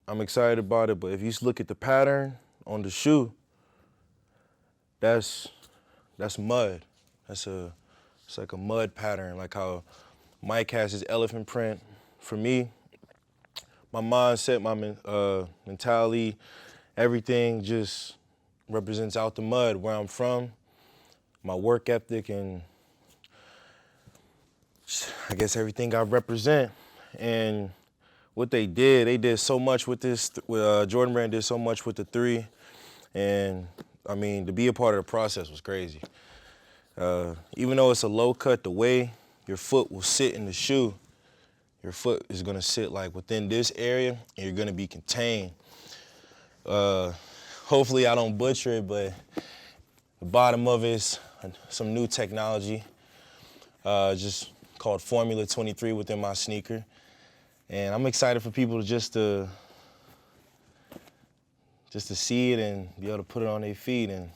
I'm excited about it, but if you just look at the pattern on the shoe, that's mud. It's like a mud pattern, like how Mike has his elephant print. For me, my mindset, my mentality, everything just represents out the mud, where I'm from, my work ethic, and I guess everything I represent. And what they did so much with this, Jordan Brand did so much with the 3, and I mean, to be a part of the process was crazy. Even though it's a low cut, the way your foot will sit in the shoe, your foot is gonna sit like within this area, and you're gonna be contained. Hopefully I don't butcher it, but the bottom of it is some new technology, just called Formula 23 within my sneaker. And I'm excited for people to just to see it and be able to put it on their feet. And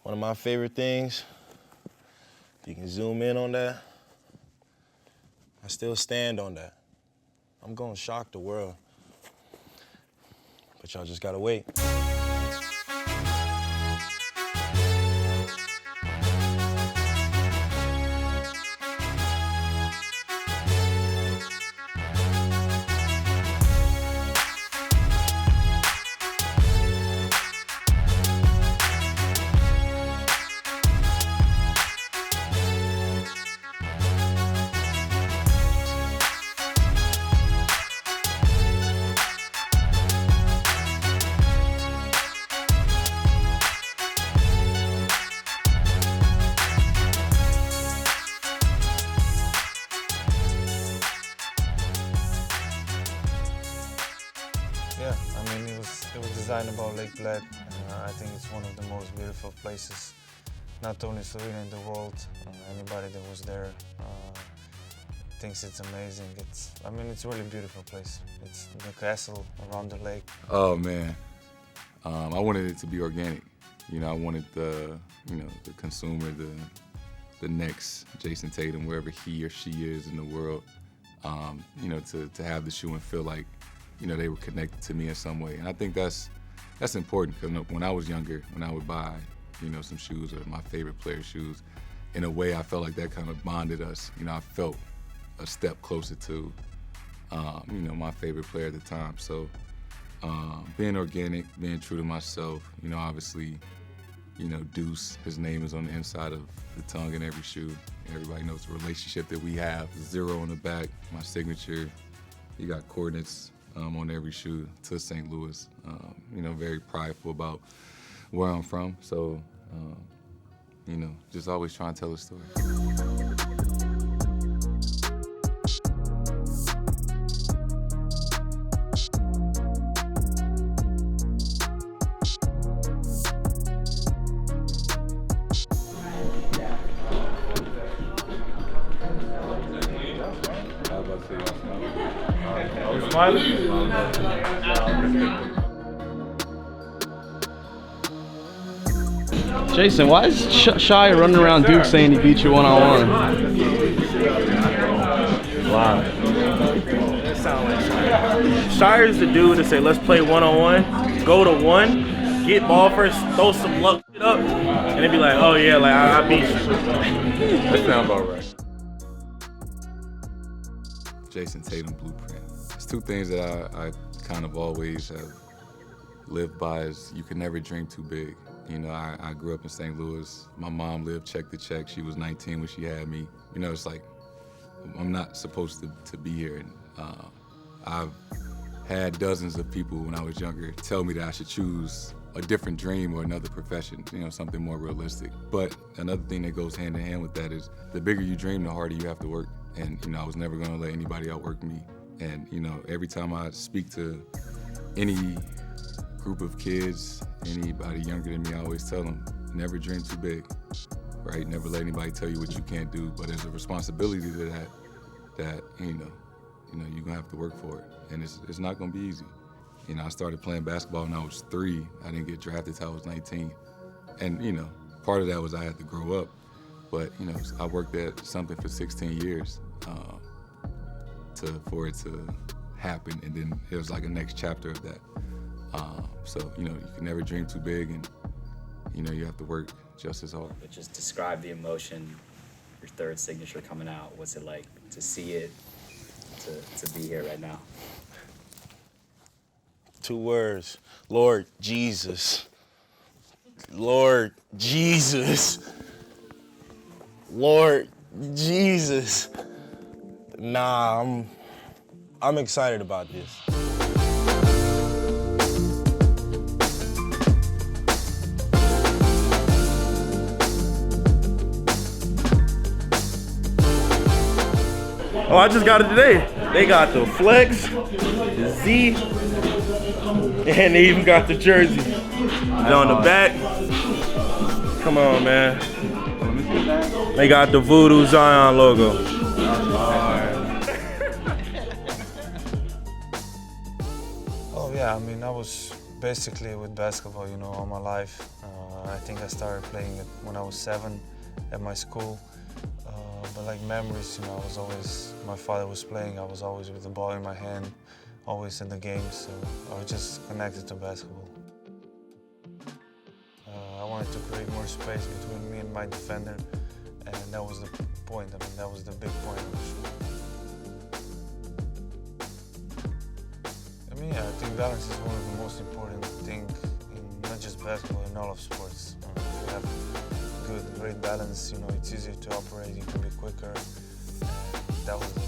one of my favorite things, if you can zoom in on that, I still stand on that. I'm gonna shock the world, but y'all just gotta wait. Yeah, I mean, it was designed about Lake Bled. I think it's one of the most beautiful places, not only Slovenia in the world. Anybody that was there thinks it's amazing. It's a really beautiful place. It's the castle around the lake. Oh man, I wanted it to be organic. You know, I wanted the consumer, the next Jayson Tatum, wherever he or she is in the world, to have the shoe and feel like, they were connected to me in some way. And I think that's important, because when I was younger, when I would buy, some shoes or my favorite player's shoes, in a way I felt like that kind of bonded us. I felt a step closer to, my favorite player at the time. So being organic, being true to myself, obviously, Deuce, his name is on the inside of the tongue in every shoe. Everybody knows the relationship that we have. 0 on the back, my signature. You got coordinates on every shoe to St. Louis. Very prideful about where I'm from. So, just always trying to tell a story. Jayson, why is Shy running around Duke saying he beat you one-on-one? Wow. That sounds like Shire. Shire's the dude to say, let's play one-on-one, go to one, get ball first, throw some luck up, and then be like, oh yeah, like I beat you. That sounds about right. Jayson Tatum blueprint. It's 2 things that I kind of always have lived by is you can never dream too big. I grew up in St. Louis. My mom lived check to check. She was 19 when she had me. It's like I'm not supposed to be here. And I've had dozens of people when I was younger tell me that I should choose a different dream or another profession, something more realistic. But another thing that goes hand in hand with that is the bigger you dream, the harder you have to work. And I was never gonna let anybody outwork me. And every time I speak to any group of kids, anybody younger than me, I always tell them, never dream too big, right? Never let anybody tell you what you can't do, but there's a responsibility to that you're gonna have to work for it. And it's not gonna be easy. I started playing basketball when I was 3. I didn't get drafted till I was 19. And part of that was I had to grow up, but I worked at something for 16 years for it to happened, and then it was like a next chapter of that. So, you know, you can never dream too big, and, you know, you have to work just as hard. But just describe the emotion, your third signature coming out. What's it like to see it, to be here right now? 2 words. Lord Jesus. Lord Jesus. Lord Jesus. Nah, I'm excited about this. Oh, I just got it today. They got the flex, the Z, and they even got the jersey. And on the back, come on, man. They got the Voodoo Zion logo. Oh yeah, I mean, I was basically with basketball, you know, all my life. I think I started playing it when I was 7 at my school. But like memories, you know, I was always, my father was playing, I was always with the ball in my hand, always in the game, so I was just connected to basketball. I wanted to create more space between me and my defender, and that was the point. I mean, that was the big point of the shoot. I mean, yeah, I think balance is one of the most important things in not just basketball, in all of sports. If you have great balance, you know, it's easier to operate, you can be quicker. And that was the